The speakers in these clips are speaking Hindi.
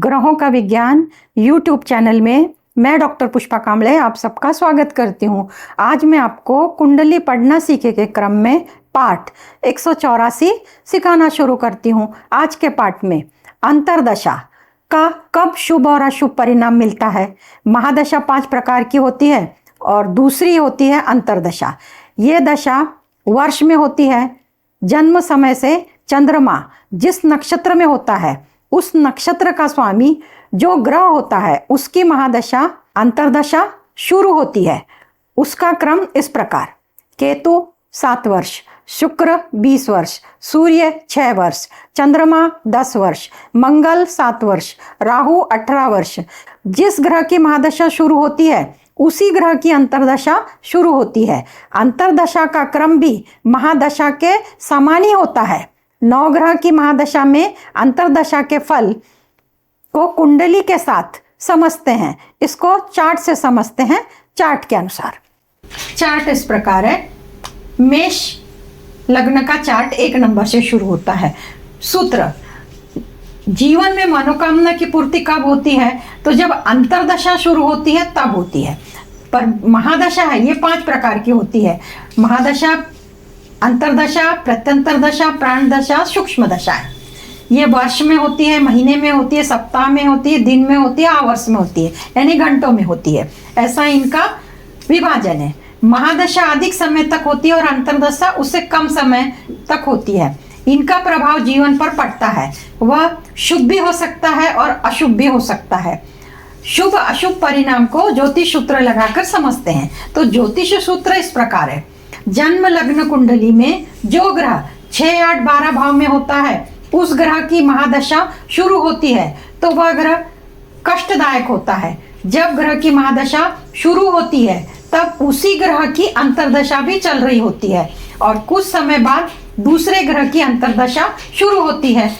ग्रहों का विज्ञान यूट्यूब चैनल में मैं डॉक्टर पुष्पा कांबळे आप सबका स्वागत करती हूँ। आज मैं आपको कुंडली पढ़ना सीखे के क्रम में पाठ 184 सिखाना शुरू करती हूँ। आज के पाठ में अंतरदशा का कब शुभ और अशुभ परिणाम मिलता है। महादशा 5 प्रकार की होती है और दूसरी होती है अंतरदशा। ये दशा वर्ष में होती है। जन्म समय से चंद्रमा जिस नक्षत्र में होता है उस नक्षत्र का स्वामी जो ग्रह होता है उसकी महादशा अंतरदशा शुरू होती है। उसका क्रम इस प्रकार: केतु 7 वर्ष, शुक्र 20 वर्ष, सूर्य 6 वर्ष, चंद्रमा 10 वर्ष, मंगल 7 वर्ष, राहु 18 वर्ष। जिस ग्रह की महादशा शुरू होती है उसी ग्रह की अंतरदशा शुरू होती है। अंतरदशा का क्रम भी महादशा के समान ही होता है। 9 ग्रह की महादशा में अंतरदशा के फल को कुंडली के साथ समझते हैं। इसको चार्ट से समझते हैं। चार्ट के अनुसार चार्ट इस प्रकार है। मेष लग्न का चार्ट 1 नंबर से शुरू होता है। सूत्र: जीवन में मनोकामना की पूर्ति कब होती है? तो जब अंतरदशा शुरू होती है तब होती है। पर महादशा है ये 5 प्रकार की होती है। महादशा, अंतरदशा, प्रत्यंतरदशा, प्राणदशा, सूक्ष्म दशा है। ये वर्ष में होती है, महीने में होती है, सप्ताह में होती है, दिन में होती है, आवर्ष में होती है, यानी घंटों में होती है। ऐसा इनका विभाजन है। महादशा अधिक समय तक होती है और अंतरदशा उससे कम समय तक होती है। इनका प्रभाव जीवन पर पड़ता है। वह शुभ भी हो सकता है और अशुभ भी हो सकता है। शुभ अशुभ परिणाम को ज्योतिष सूत्र लगाकर समझते हैं। तो ज्योतिष सूत्र इस प्रकार है: जन्म लग्न कुंडली में जो ग्रह 6, 8, 12 भाव में होता है उस ग्रह की महादशा शुरू होती है तो वह ग्रह कष्टदायक होता है। जब ग्रह की महादशा शुरू होती है तब उसी ग्रह की अंतरदशा भी चल रही होती है और कुछ समय बाद दूसरे ग्रह की अंतरदशा शुरू होती है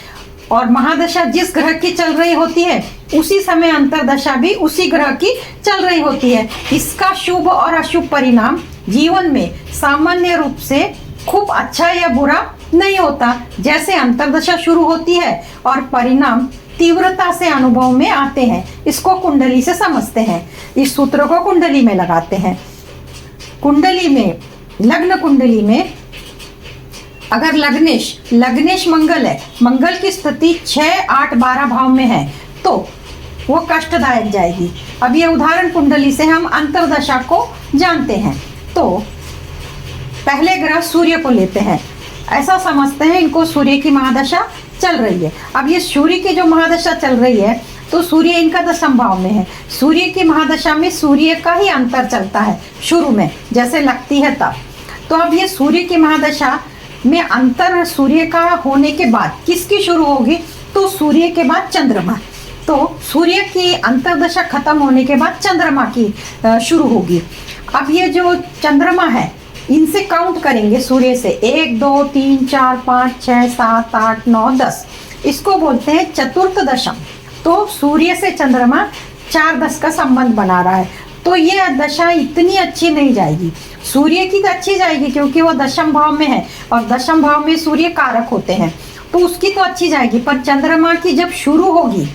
और महादशा जिस ग्रह की चल रही होती है उसी समय अंतरदशा भी उसी ग्रह की चल रही होती है। इसका शुभ और अशुभ परिणाम जीवन में सामान्य रूप से खूब अच्छा या बुरा नहीं होता। जैसे अंतरदशा शुरू होती है और परिणाम तीव्रता से अनुभव में आते हैं। इसको कुंडली से समझते हैं। इस सूत्र को कुंडली में लगाते हैं। कुंडली में, लग्न कुंडली में अगर लग्नेश मंगल है, मंगल की स्थिति 6, 8, 12 भाव में है तो वो कष्टदायक जाएगी। अब ये उदाहरण कुंडली से हम अंतरदशा को जानते हैं। तो पहले ग्रह सूर्य को लेते हैं। ऐसा समझते हैं इनको सूर्य की महादशा चल रही है। अब ये सूर्य की जो महादशा चल रही है तो सूर्य इनका 10वें भाव में है। सूर्य की महादशा में सूर्य का ही अंतर चलता है शुरू में, जैसे लगती है तब। तो अब ये सूर्य की महादशा में अंतर सूर्य का होने के बाद किसकी शुरू होगी? तो सूर्य के बाद चंद्रमा। तो सूर्य की अंतरदशा खत्म होने के बाद चंद्रमा की शुरू होगी। अब ये जो चंद्रमा है इनसे काउंट करेंगे सूर्य से 1, 2, 3, 4, 5, 6, 7, 8, 9, 10। इसको बोलते हैं चतुर्थ दशम। तो सूर्य से चंद्रमा 4 10 का संबंध बना रहा है। तो ये दशा इतनी अच्छी नहीं जाएगी। सूर्य की तो अच्छी जाएगी क्योंकि वो 10वें भाव में है और 10वें भाव में सूर्य कारक होते हैं तो उसकी तो अच्छी जाएगी। पर चंद्रमा की जब शुरू होगी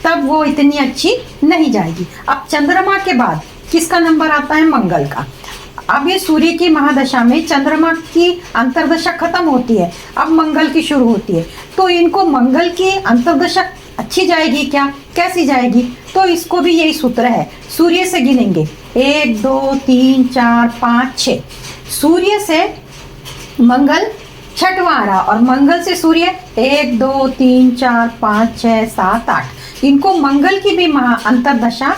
तब वो इतनी अच्छी नहीं जाएगी। अब चंद्रमा के बाद किसका नंबर आता है? मंगल का। अब ये सूर्य की महादशा में चंद्रमा की अंतरदशा खत्म होती है, अब मंगल की शुरू होती है। तो इनको मंगल की अंतरदशा अच्छी जाएगी क्या? कैसी जाएगी? तो इसको भी यही सूत्र है। सूर्य से गिनेंगे 1, 2, 3, 4, 5, 6। सूर्य से मंगल 6वां आ रहा और मंगल से सूर्य 1, 2, 3, 4, 5, 6, 7, 8। इनको मंगल की भी अंतरदशा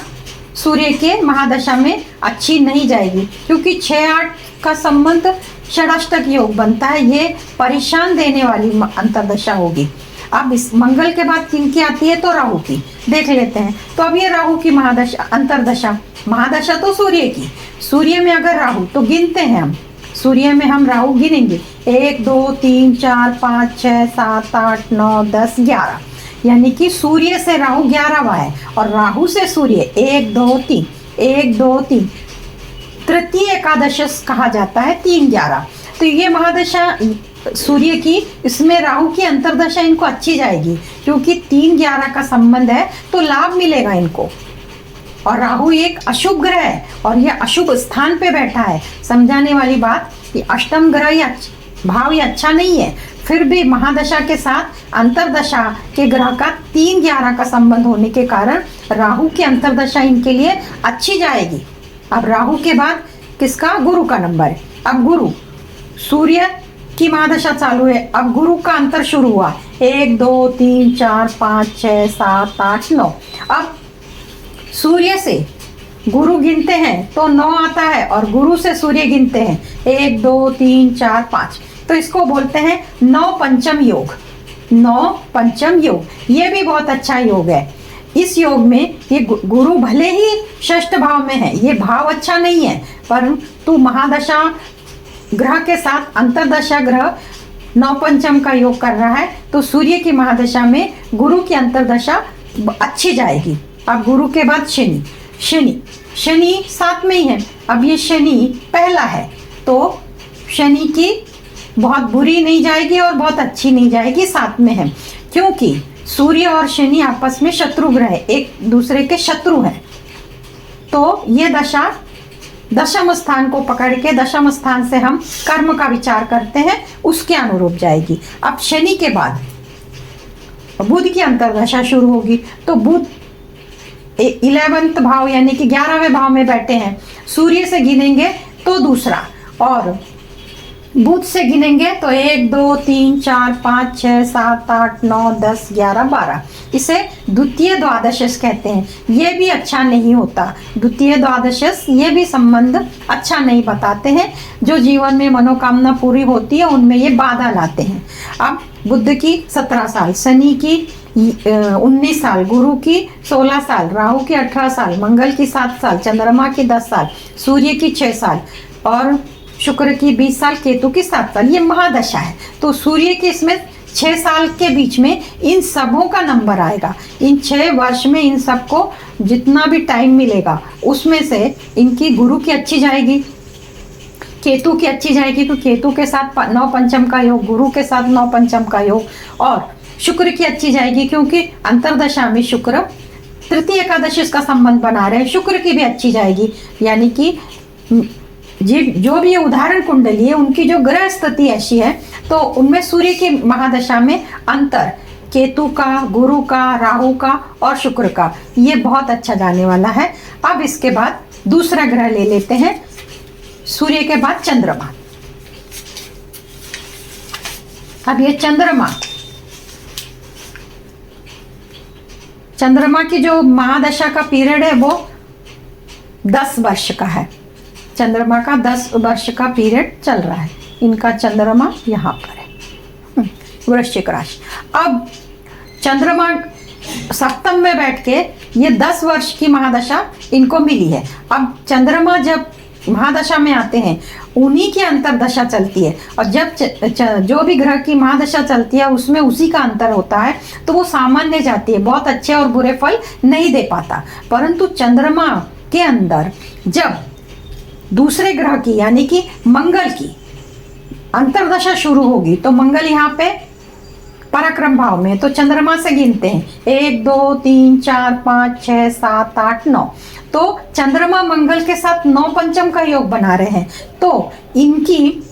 सूर्य के महादशा में अच्छी नहीं जाएगी क्योंकि 6, 8 का संबंध षडाष्टक योग बनता है। ये परेशान देने वाली अंतरदशा होगी। अब इस मंगल के बाद किनकी आती है? तो राहु की। देख लेते हैं। तो अब ये राहु की महादशा, अंतरदशा, महादशा तो सूर्य की। सूर्य में अगर राहु, तो गिनते हैं हम, सूर्य में हम राहु गिनेंगे 1, 2, 3, 4, 5, 6, 7, 8, 9, 10, 11। यानी कि सूर्य से राहु 11वां है और राहु से सूर्य 1, 2, 3, 1, 2, 3 तृतीय एकादश कहा जाता है 3, 11। तो ये महादशा सूर्य की, इसमें राहु की अंतर्दशा इनको अच्छी जाएगी क्योंकि 3-11 का संबंध है, तो लाभ मिलेगा इनको। और राहु एक अशुभ ग्रह है और यह अशुभ स्थान पे बैठा है। समझाने वाली बात कि अष्टम ग्रह या भाव ये अच्छा नहीं है, फिर भी महादशा के साथ अंतरदशा के ग्रह का 3-11 का संबंध होने के कारण राहु की अंतरदशा इनके लिए अच्छी जाएगी। अब राहु के बाद किसका? गुरु का नंबर है। अब गुरु, सूर्य की महादशा चालू है, अब गुरु का अंतर शुरू हुआ। 1 2 3 4 5 6 7 8 9। अब सूर्य से गुरु गिनते हैं तो 9 आता है और गुरु से सूर्य गिनते हैं 1 2 3 4 5, तो इसको बोलते हैं 9 पंचम योग। 9 पंचम योग, ये भी बहुत अच्छा योग है। इस योग में ये गुरु भले ही षष्ठ भाव में है, ये भाव अच्छा नहीं है, परंतु महादशा ग्रह के साथ अंतरदशा ग्रह 9 पंचम का योग कर रहा है, तो सूर्य की महादशा में गुरु की अंतरदशा अच्छी जाएगी। अब गुरु के बाद शनि, शनि 7 में ही है। अब ये शनि पहला है, तो शनि की बहुत बुरी नहीं जाएगी और बहुत अच्छी नहीं जाएगी, 7 में है, क्योंकि सूर्य और शनि आपस में शत्रु ग्रह है, एक दूसरे के शत्रु हैं। तो ये दशा दशम स्थान को पकड़ के, दशम स्थान से हम कर्म का विचार करते हैं, उसके अनुरूप जाएगी। अब शनि के बाद बुध की अंतर्दशा शुरू होगी, तो बुध 11वें भाव यानी कि 11वें भाव में बैठे हैं। सूर्य से गिनेंगे तो दूसरा, और बुध से गिनेंगे तो 1 2 3 4 5 6 7 8 9 10 11 12, इसे द्वितीय द्वादशस कहते हैं। ये भी अच्छा नहीं होता, द्वितीय द्वादशस ये भी संबंध अच्छा नहीं बताते हैं। जो जीवन में मनोकामना पूरी होती है उनमें ये बाधा लाते हैं। अब बुध की 17 साल, शनि की 19 साल, गुरु की 16 साल, राहु की 18 साल, मंगल की 7 साल, चंद्रमा की 10 साल, सूर्य की 6 साल और शुक्र की 20 साल, केतु की 7 साल, ये महादशा है। तो सूर्य के इसमें 6 साल के बीच में इन सबों का नंबर आएगा। इन 6 वर्ष में इन सबको जितना भी टाइम मिलेगा उसमें से इनकी गुरु की अच्छी जाएगी, केतु की अच्छी जाएगी, तो केतु के साथ 9 पंचम का योग, गुरु के साथ 9 पंचम का योग, और शुक्र की अच्छी जाएगी क्योंकि अंतरदशा में शुक्र तृतीय एकादशी का संबंध बना रहे हैं, शुक्र की भी अच्छी जाएगी। यानी कि जो भी उदाहरण कुंडली है उनकी जो ग्रह स्थिति ऐसी है, तो उनमें सूर्य की महादशा में अंतर केतु का, गुरु का, राहु का और शुक्र का, ये बहुत अच्छा जाने वाला है। अब इसके बाद दूसरा ग्रह ले लेते हैं, सूर्य के बाद चंद्रमा। अब ये चंद्रमा की जो महादशा का पीरियड है वो 10 वर्ष का है। चंद्रमा का 10 वर्ष का पीरियड चल रहा है। इनका चंद्रमा यहाँ पर है, वृश्चिक राशि। अब चंद्रमा सप्तम में बैठ के ये 10 वर्ष की महादशा इनको मिली है। अब चंद्रमा जब महादशा में आते हैं उन्हीं की अंतरदशा चलती है, और जब जो भी ग्रह की महादशा चलती है उसमें उसी का अंतर होता है, तो वो सामान्य जाती है, बहुत अच्छे और बुरे फल नहीं दे पाता। परंतु चंद्रमा के अंदर जब दूसरे ग्रह की यानी कि मंगल की अंतरदशा शुरू होगी, तो मंगल यहाँ पे पराक्रम भाव में, तो चंद्रमा से गिनते हैं 1 2 3 4 5 6 7 8 9, तो चंद्रमा मंगल के साथ 9 पंचम का योग बना रहे हैं, तो इनकी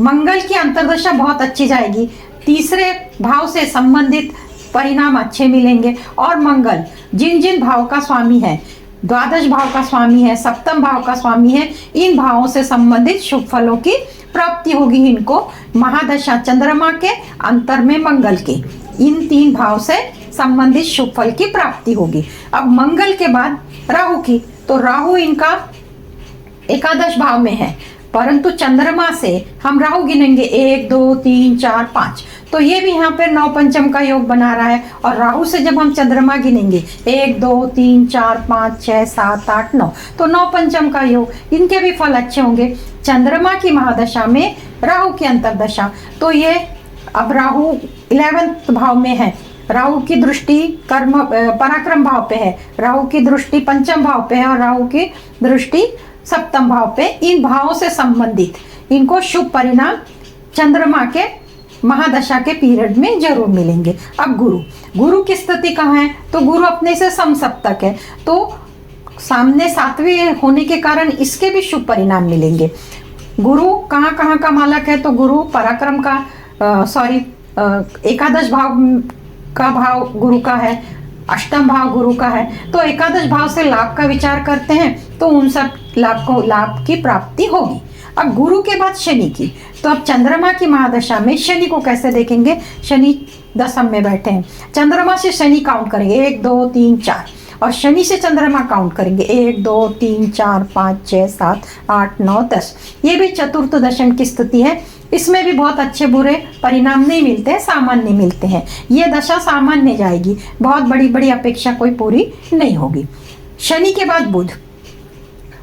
मंगल की अंतरदशा बहुत अच्छी जाएगी। तीसरे भाव से संबंधित परिणाम अच्छे मिलेंगे, और मंगल जिन जिन भाव का स्वामी है, द्वादश भाव का स्वामी है, सप्तम भाव का स्वामी है, इन भावों से संबंधित शुभ फलों की प्राप्ति होगी इनको। महादशा चंद्रमा के, अंतर में मंगल के, इन 3 भाव से संबंधित शुभ फल की प्राप्ति होगी। अब मंगल के बाद राहु की, तो राहु इनका एकादश भाव में है, परंतु चंद्रमा से हम राहु गिनेंगे 1 2 3 4 5, तो ये भी यहाँ पर 9 पंचम का योग बना रहा है। और राहु से जब हम चंद्रमा गिनेंगे 1 2 3 4 5 6 7 8 9, तो 9 पंचम का योग, इनके भी फल अच्छे होंगे। चंद्रमा की महादशा में राहु की अंतरदशा, तो ये अब राहु 11वें भाव में है, राहु की दृष्टि कर्म पराक्रम भाव पे है, राहु की दृष्टि पंचम भाव पे है और राहु की दृष्टि सप्तम भाव पे। इन भावों से संबंधित इनको शुभ परिणाम चंद्रमा के महादशा के पीरियड में जरूर मिलेंगे। अब गुरु की स्थिति कहाँ है, तो गुरु अपने से समसप्तक है, तो सामने 7वें होने के कारण इसके भी शुभ परिणाम मिलेंगे। गुरु कहाँ कहाँ का मालक है, तो गुरु पराक्रम का एकादश भाव का भाव गुरु का है, अष्टम भाव गुरु का है, तो एकादश भाव से लाभ का विचार करते हैं तो उन सब लाभ की प्राप्ति होगी। अब गुरु के बाद शनि की, तो अब चंद्रमा की महादशा में शनि को कैसे देखेंगे। शनि दशम में बैठे हैं, चंद्रमा से शनि काउंट करेंगे 1 2 3 4, और शनि से चंद्रमा काउंट करेंगे 1 2 3 4 5 6 7 8 9 10। ये भी चतुर्थ दशम की स्थिति है। इसमें भी बहुत अच्छे बुरे परिणाम नहीं मिलते हैं, सामान्य मिलते हैं। ये दशा सामान्य जाएगी, बहुत बड़ी बड़ी अपेक्षा कोई पूरी नहीं होगी। शनि के बाद बुध,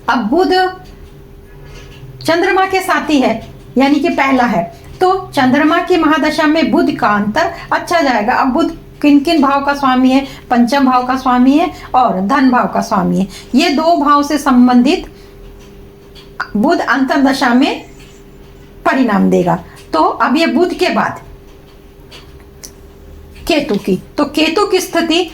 अब बुध चंद्रमा के साथी है, यानी कि पहला है, तो चंद्रमा की महादशा में बुध का अंतर अच्छा जाएगा। अब बुध किन किन भाव का स्वामी है, पंचम भाव का स्वामी है और धन भाव का स्वामी है। ये 2 भाव से संबंधित बुध अंतरदशा में परिणाम देगा। तो अब ये बुध के बाद केतु की, तो केतु की स्थिति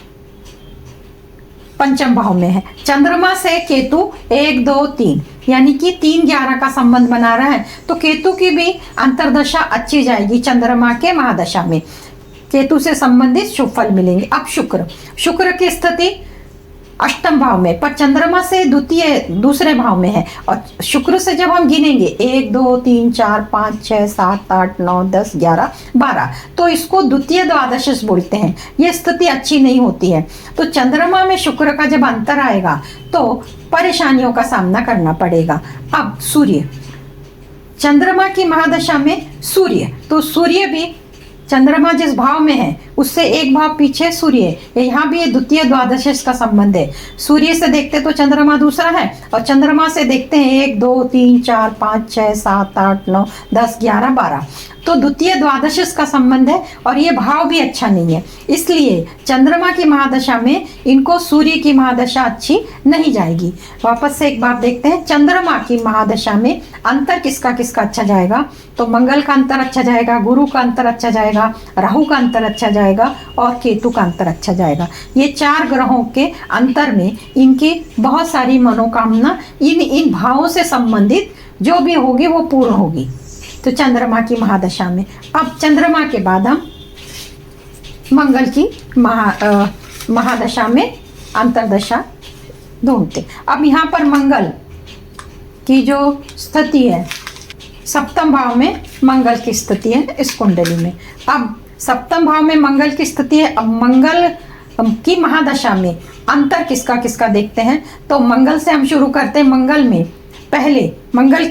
पंचम भाव में है, चंद्रमा से केतु 1 2 3 यानी कि 3 11 का संबंध बना रहा है, तो केतु की भी अंतरदशा अच्छी जाएगी। चंद्रमा के महादशा में केतु से संबंधित शुभ फल मिलेंगे। अब शुक्र की स्थिति अष्टम भाव में, पर चंद्रमा से दूसरे भाव में है, और शुक्र से जब हम गिनेंगे 1 2 3 4 5 6 7 8 9 10 11 12, तो इसको द्वितीय द्वादश बोलते हैं। ये स्थिति अच्छी नहीं होती है। तो चंद्रमा में शुक्र का जब अंतर आएगा तो परेशानियों का सामना करना पड़ेगा। अब सूर्य, चंद्रमा की महादशा में सूर्य, तो सूर्य भी चंद्रमा जिस भाव में है उससे 1 भाव पीछे सूर्य है, यहाँ भी ये द्वितीय द्वादश का संबंध है। सूर्य से देखते तो चंद्रमा दूसरा है, और चंद्रमा से देखते हैं 1 2 3 4 5 6 7 8 9 10 11 12, तो द्वितीय द्वादश का संबंध है, और ये भाव भी अच्छा नहीं है। इसलिए चंद्रमा की महादशा में इनको सूर्य की महादशा अच्छी नहीं जाएगी। वापस से एक बार देखते हैं, चंद्रमा की महादशा में अंतर किसका किसका अच्छा जाएगा, तो मंगल का अंतर अच्छा जाएगा, गुरु का अंतर अच्छा जाएगा, राहु का अंतर अच्छा जाएगा और केतु का अंतर अच्छा जाएगा। ये 4 ग्रहों के अंतर में इनकी बहुत सारी मनोकामना इन भावों से संबंधित जो भी होगी वो पूर्ण होगी। तो चंद्रमा की महादशा में, अब चंद्रमा के बाद हम मंगल की महादशा में अंतरदशा ढूंढते। अब यहाँ पर मंगल की जो स्थिति है, सप्तम भाव में मंगल की स्थिति है इस कुंडली में। अब सप्तम भाव में मंगल की स्थिति है। अब मंगल की महादशा में अंतर किसका किसका देखते हैं, तो मंगल से हम शुरू करते हैं। मंगल में पहले मंगल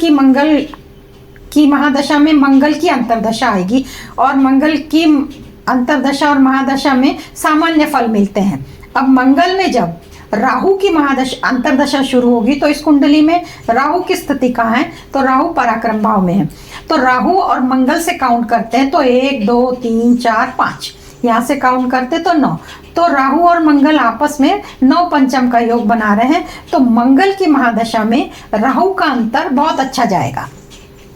की महादशा में मंगल की अंतरदशा आएगी, और मंगल की अंतरदशा और महादशा में सामान्य फल मिलते हैं। अब मंगल में जब राहु की महादशा अंतरदशा शुरू होगी, तो इस कुंडली में राहु की स्थिति कहाँ है, तो राहु पराक्रम भाव में है। तो राहु और मंगल से काउंट करते हैं तो 1 2 3 4 5, यहाँ से काउंट करते तो 9, तो राहु और मंगल आपस में 9 पंचम का योग बना रहे हैं। तो मंगल की महादशा में राहु का अंतर बहुत अच्छा जाएगा।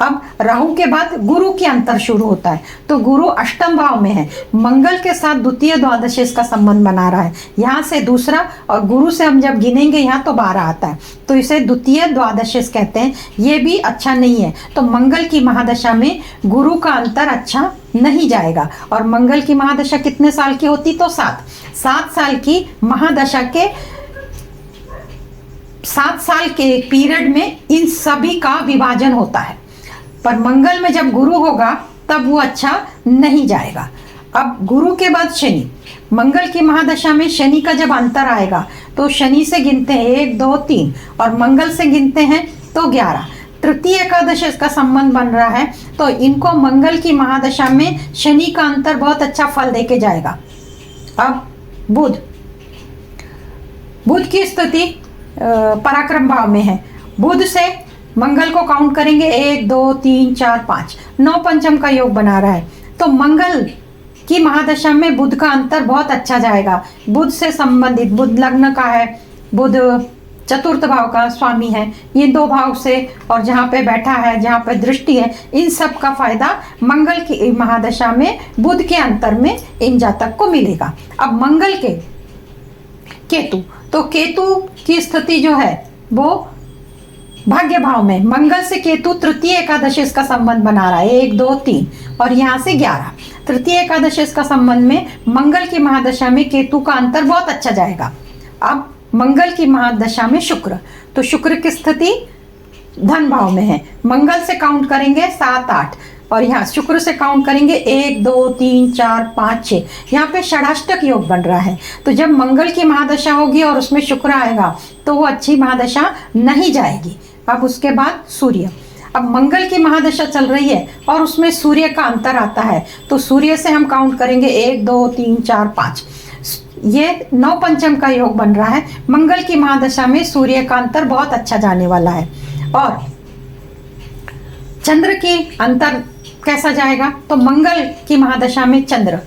अब राहु के बाद गुरु की अंतर शुरू होता है, तो गुरु अष्टम भाव में है, मंगल के साथ द्वितीय द्वादश का संबंध बना रहा है, यहाँ से दूसरा, और गुरु से हम जब गिनेंगे यहाँ तो 12 आता है, तो इसे द्वितीय द्वादश कहते हैं। ये भी अच्छा नहीं है। तो मंगल की महादशा में गुरु का अंतर अच्छा नहीं जाएगा। और मंगल की महादशा कितने साल की होती, तो 7 साल की महादशा के 7 साल के पीरियड में इन सभी का विभाजन होता है, पर मंगल में जब गुरु होगा तब वो अच्छा नहीं जाएगा। अब गुरु के बाद शनि, मंगल की महादशा में शनि का जब अंतर आएगा तो शनि से गिनते हैं 1 2 3, और मंगल से गिनते हैं तो 11, तृतीय एकादश का संबंध बन रहा है। तो इनको मंगल की महादशा में शनि का अंतर बहुत अच्छा फल देके जाएगा। अब बुध की स्थिति पराक्रम भाव में है। बुध से मंगल को काउंट करेंगे 1 2 3 4 5, 9 पंचम का योग बना रहा है। तो मंगल की महादशा में बुध का अंतर बहुत अच्छा जाएगा। बुध से संबंधित, बुध लग्न का है, बुध चतुर्थ भाव का स्वामी है, ये 2 भाव से और जहाँ पे बैठा है, जहाँ पे दृष्टि है, इन सब का फायदा मंगल की महादशा में बुध के अंतर में इन जातक को मिलेगा। अब मंगल के केतु, तो केतु की स्थिति जो है वो भाग्य भाव में, मंगल से केतु तृतीय एकादशी का संबंध बना रहा है, 1 2 3 और यहाँ से 11। तृतीय एकादशी का संबंध में मंगल की महादशा में केतु का अंतर बहुत अच्छा जाएगा। अब मंगल की महादशा में शुक्र, तो शुक्र की स्थिति धन भाव में है, मंगल से काउंट करेंगे 7 8 और यहाँ शुक्र से काउंट करेंगे 1 2 3 4 5 6, यहाँ पे षडाष्टक योग बन रहा है। तो जब मंगल की महादशा होगी और उसमें शुक्र आएगा तो वो अच्छी महादशा नहीं जाएगी। अब उसके बाद सूर्य, अब मंगल की महादशा चल रही है और उसमें सूर्य का अंतर आता है, तो सूर्य से हम काउंट करेंगे 1 2 3 4 5, ये 9 पंचम का योग बन रहा है। मंगल की महादशा में सूर्य का अंतर बहुत अच्छा जाने वाला है। और चंद्र की अंतर कैसा जाएगा, तो मंगल की महादशा में चंद्र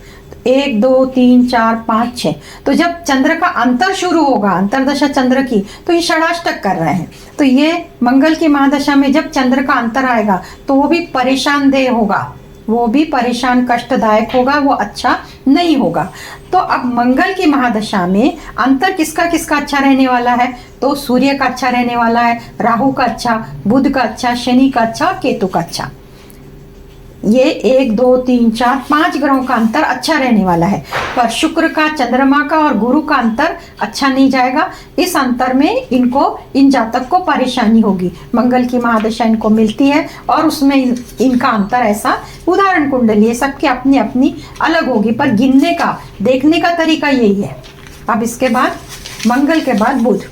1 2 3 4 5 6, तो जब चंद्र का अंतर शुरू होगा, अंतरदशा चंद्र की, तो ये षडाष्टक कर रहे हैं, तो ये मंगल की महादशा में जब चंद्र का अंतर आएगा तो वो भी परेशान देह होगा, वो भी परेशान कष्टदायक होगा, वो अच्छा नहीं होगा। तो अब मंगल की महादशा में अंतर किसका किसका अच्छा रहने वाला है, तो सूर्य का अच्छा रहने वाला है, राहु का अच्छा, बुध का अच्छा, शनि का अच्छा और केतु का अच्छा। ये 1 2 3 4 5 ग्रहों का अंतर अच्छा रहने वाला है, पर शुक्र का, चंद्रमा का और गुरु का अंतर अच्छा नहीं जाएगा। इस अंतर में इनको, इन जातक को परेशानी होगी। मंगल की महादशा इनको मिलती है और उसमें इनका अंतर ऐसा, उदाहरण कुंडली है, सबकी अपनी अपनी अलग होगी, पर गिनने का, देखने का तरीका यही है। अब इसके बाद मंगल के बाद बुध,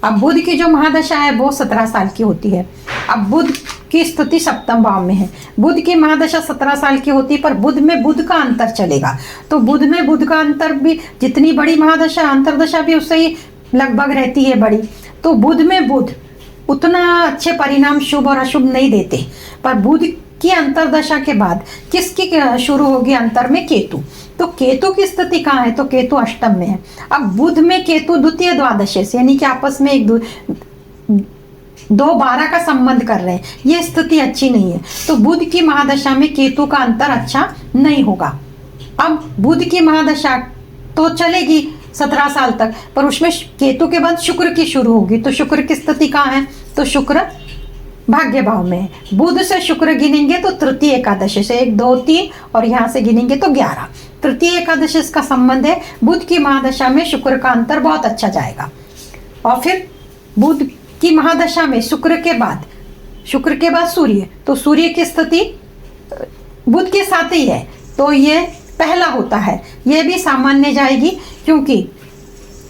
अब बुध की जो महादशा है वो 17 साल की होती है। अब बुध की स्थिति सप्तम भाव में है, बुध की महादशा 17 साल की होती है, पर बुध में बुध का अंतर चलेगा, तो बुध में बुध का अंतर भी, जितनी बड़ी महादशा अंतरदशा भी उससे ही लगभग रहती है बड़ी, तो बुध में बुध उतना अच्छे परिणाम शुभ और अशुभ नहीं देते। पर बुध की अंतरदशा के बाद किसकी शुरू होगी अंतर में, केतु, तो केतु की स्थिति कहाँ है, तो केतु अष्टम में है। अब बुध में केतु द्वितीय द्वादश से, यानी कि आपस में 2 12 का संबंध कर रहे हैं, ये स्थिति अच्छी नहीं है, तो बुध की महादशा में केतु का अंतर अच्छा नहीं होगा। अब बुध की महादशा तो चलेगी 17 साल तक, पर उसमें केतु के बाद शुक्र की शुरू होगी, तो शुक्र की स्थिति कहाँ है, तो शुक्र भाग्य भाव में, बुध से शुक्र गिनेंगे तो तृतीय एकादशी से 1 2 3 और यहाँ से गिनेंगे तो 11, तृतीय एकादशी का संबंध है। बुध की महादशा में शुक्र का अंतर बहुत अच्छा जाएगा। और फिर बुध की महादशा में शुक्र के बाद सूर्य, तो सूर्य की स्थिति बुध के साथ ही है, तो ये पहला होता है, ये भी सामान्य जाएगी, क्योंकि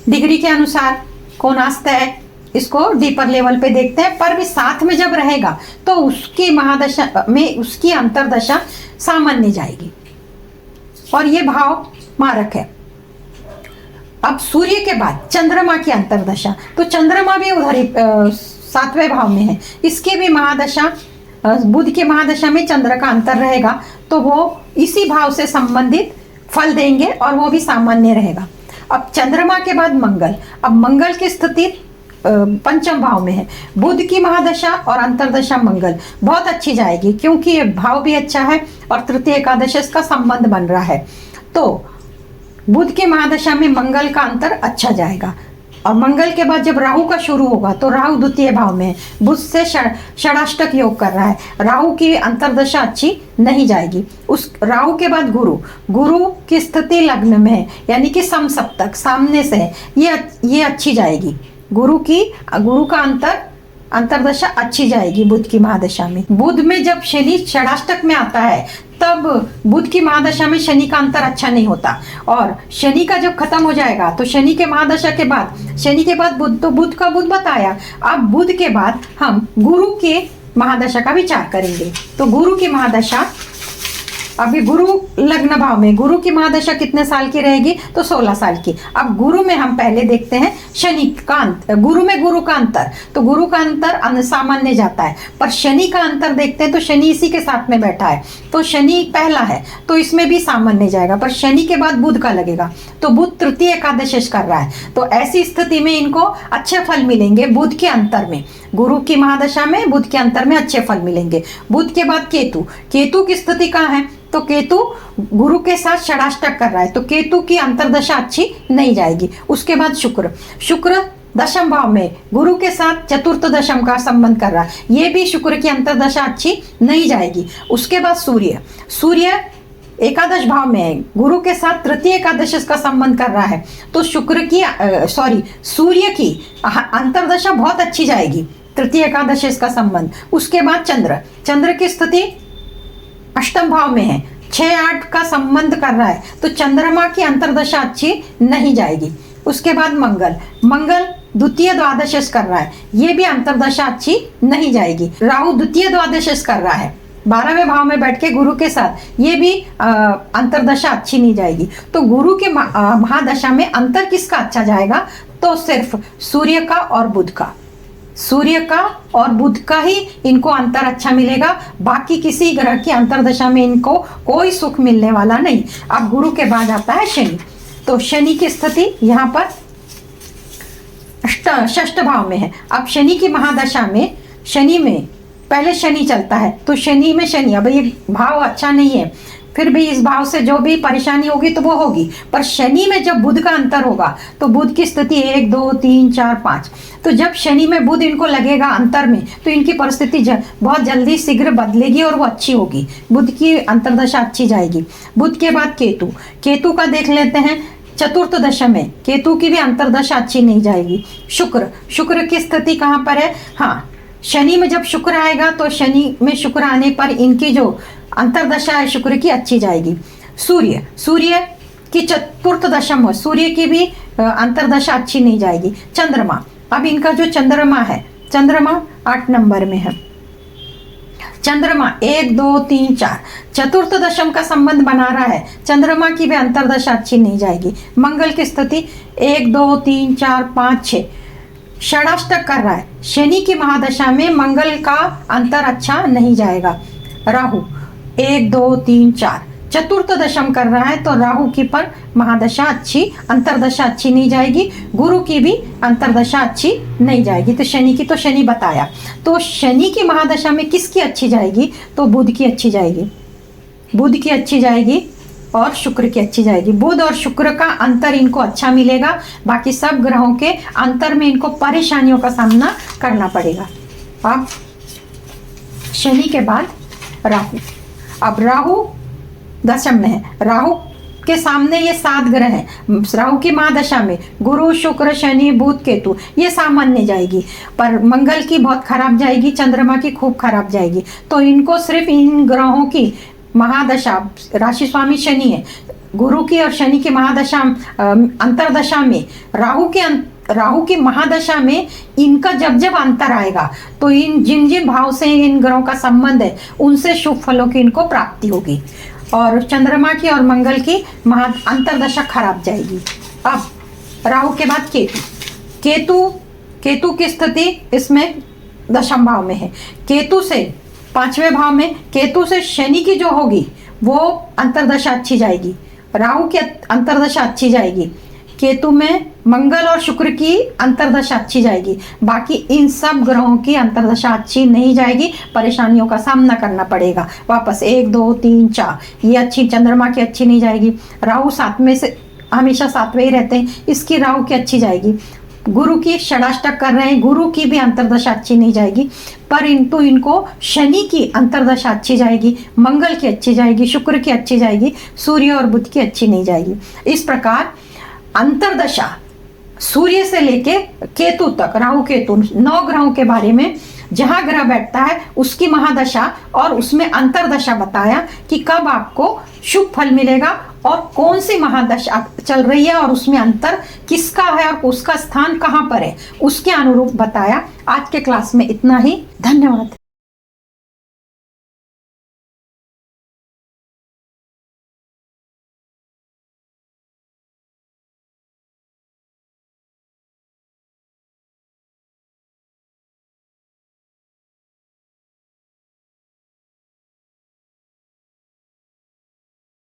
डिग्री के अनुसार कोणास्त है, इसको डीपर लेवल पे देखते हैं, पर भी साथ में जब रहेगा तो उसकी महादशा में उसकी अंतरदशा सामान्य जाएगी और ये भाव मारक है। अब सूर्य के बाद चंद्रमा की अंतरदशा, तो चंद्रमा भी उधर ही 7वें भाव में है, इसकी भी महादशा, बुध की महादशा में चंद्र का अंतर रहेगा, तो वो इसी भाव से संबंधित फल देंगे और वो भी सामान्य रहेगा। अब चंद्रमा के बाद मंगल, अब मंगल की स्थिति पंचम भाव में है, बुध की महादशा और अंतरदशा मंगल बहुत अच्छी जाएगी, क्योंकि ये भाव भी अच्छा है और तृतीय एकादशी का संबंध बन रहा है, तो बुध की महादशा में मंगल का अंतर अच्छा जाएगा। और मंगल के बाद जब राहु का शुरू होगा तो राहु द्वितीय भाव में है, बुध से षडाष्टक योग कर रहा है, राहु की अंतरदशा अच्छी नहीं जाएगी। उस राहु के बाद गुरु की स्थिति लग्न में है, यानी कि समसप्तक सामने से है, ये अच्छी जाएगी। गुरु का अंतरदशा अच्छी जाएगी बुध की महादशा में। बुध में जब शनि षडाष्टक में आता है तब बुध की महादशा में शनि का अंतर अच्छा नहीं होता, और शनि का जब खत्म हो जाएगा तो शनि के महादशा के बाद बुध, तो बुध का बुध बताया। अब बुध के बाद हम गुरु के महादशा का विचार करेंगे, तो गुरु की महादशा अभी गुरु लग्न भाव में, गुरु की महादशा कितने साल की रहेगी? तो 16 साल की। अब गुरु में हम पहले देखते हैं शनि का अंतर, गुरु में गुरु का अंतर, तो गुरु का अंतर सामान्य जाता है, पर शनि का अंतर देखते हैं तो शनि इसी के साथ में बैठा है, तो शनि पहला है तो इसमें भी सामान्य जाएगा, पर शनि के बाद बुध का लगेगा, तो बुध तृतीय एकादशेष कर रहा है, तो ऐसी स्थिति में इनको अच्छे फल मिलेंगे बुध के अंतर में, गुरु की महादशा में बुध के अंतर में अच्छे फल मिलेंगे। बुध के बाद केतु, केतु की स्थिति कहाँ है? तो केतु गुरु के साथ षडाष्टक कर रहा है, तो केतु की अंतर्दशा अच्छी नहीं जाएगी। उसके बाद शुक्र, शुक्र दशम भाव में गुरु के साथ चतुर्थ दशम का संबंध कर रहा है, ये भी शुक्र की अंतर्दशा अच्छी नहीं जाएगी। उसके बाद सूर्य, सूर्य एकादश भाव में है, गुरु के साथ तृतीय एकादश का संबंध कर रहा है, तो शुक्र की सूर्य की अंतर्दशा बहुत अच्छी जाएगी, तृतीय एकादश का संबंध। उसके बाद चंद्र, चंद्र की स्थिति अष्टम भाव में है, 6-8 का संबंध कर रहा है, तो चंद्रमा की अंतर्दशा अच्छी नहीं जाएगी। उसके बाद मंगल, मंगल द्वितीय द्वादश कर रहा है, ये भी अंतर्दशा अच्छी नहीं जाएगी। राहु द्वितीय द्वादश कर रहा है 12वें भाव में बैठ के गुरु के साथ, ये भी अंतर्दशा अच्छी नहीं जाएगी। तो गुरु के महादशा में अंतर किसका अच्छा जाएगा? तो सिर्फ सूर्य का और बुध का, सूर्य का और बुध का ही इनको अंतर अच्छा मिलेगा, बाकी किसी ग्रह की अंतर्दशा में इनको कोई सुख मिलने वाला नहीं। अब गुरु के बाद आता है शनि, तो शनि की स्थिति यहाँ पर षष्ठ भाव में है। अब शनि की महादशा में, शनि में पहले शनि चलता है, तो शनि में शनि, अब ये भाव अच्छा नहीं है, फिर भी इस भाव से जो भी परेशानी होगी तो वो होगी, पर शनि में जब बुध का अंतर होगा तो बुध की स्थिति 1 2 3 4 5, तो जब शनि में बुध इनको लगेगा अंतर में, तो इनकी परिस्थिति बहुत जल्दी शीघ्र बदलेगी और वो अच्छी होगी, बुध की अंतर्दशा अच्छी जाएगी। बुध के बाद केतु, केतु का देख लेते हैं, चतुर्थ दशा में केतु की भी अंतर्दशा अच्छी नहीं जाएगी। शुक्र, शुक्र की स्थिति कहाँ पर है? हाँ, शनि में जब शुक्र आएगा तो शनि में शुक्र आने पर इनकी जो अंतर्दशा है शुक्र की अच्छी जाएगी। सूर्य, सूर्य की चतुर्थ दशा में सूर्य की भी अंतर्दशा अच्छी नहीं जाएगी। चंद्रमा, अब इनका जो चंद्रमा है, चंद्रमा 8 नंबर में है, चंद्रमा 1 2 3 4 चतुर्थ दशम का संबंध बना रहा है, चंद्रमा की भी अंतर्दशा अच्छी नहीं जाएगी। मंगल की स्थिति 1 2 3 4 5 6 षडाष्टक कर रहा है, शनि की महादशा में मंगल का अंतर अच्छा नहीं जाएगा। राहु 1 2 3 4 चतुर्थ दशम कर रहा है, तो राहु की पर महादशा अच्छी, अंतर्दशा अच्छी नहीं जाएगी। गुरु की भी अंतर्दशा अच्छी नहीं जाएगी। तो शनि की तो शनि बताया, तो शनि की महादशा में किसकी अच्छी जाएगी? तो बुध की अच्छी जाएगी, बुध की अच्छी जाएगी और शुक्र की अच्छी जाएगी। बुध और शुक्र का अंतर इनको अच्छा मिलेगा, बाकी सब ग्रहों के अंतर में इनको परेशानियों का सामना करना पड़ेगा। अब शनि के बाद राहु, अब राहु दशम में है, राहु के सामने ये 7 ग्रह हैं। राहु की महादशा में गुरु शुक्र शनि बुध केतु ये सामान्य जाएगी, पर मंगल की बहुत खराब जाएगी, चंद्रमा की खूब खराब जाएगी। तो इनको सिर्फ इन ग्रहों की महादशा, राशि स्वामी शनि है, गुरु की और शनि की महादशा अंतरदशा में राहु की महादशा में इनका जब जब अंतर आएगा तो इन जिन जिन भाव से इन ग्रहों का संबंध है उनसे शुभ फलों की इनको प्राप्ति होगी, और चंद्रमा की और मंगल की अंतरदशा खराब जाएगी। अब राहु के बाद केतु की स्थिति इसमें दशम भाव में है, केतु से 5वें भाव में, केतु से शनि की जो होगी वो अंतरदशा अच्छी जाएगी, राहु की अंतरदशा अच्छी जाएगी, केतु में मंगल और शुक्र की अंतरदशा अच्छी जाएगी, बाकी इन सब ग्रहों की अंतरदशा अच्छी नहीं जाएगी, परेशानियों का सामना करना पड़ेगा। वापस 1 2 3 4 ये अच्छी, चंद्रमा की अच्छी नहीं जाएगी, राहु 7वें से हमेशा 7वें ही रहते हैं, इसकी राहु की अच्छी जाएगी। गुरु की षडाष्टक कर रहे हैं, गुरु की भी अंतरदशा अच्छी नहीं जाएगी, पर इनको शनि की अंतरदशा अच्छी जाएगी, मंगल की अच्छी जाएगी, शुक्र की अच्छी जाएगी, सूर्य और बुध की अच्छी नहीं जाएगी। इस प्रकार अंतरदशा सूर्य से लेके केतु तक, राहु केतु 9 ग्रहों के बारे में जहां ग्रह बैठता है उसकी महादशा और उसमें अंतरदशा बताया कि कब आपको शुभ फल मिलेगा और कौन सी महादशा चल रही है और उसमें अंतर किसका है और उसका स्थान कहां पर है, उसके अनुरूप बताया। आज के क्लास में इतना ही, धन्यवाद।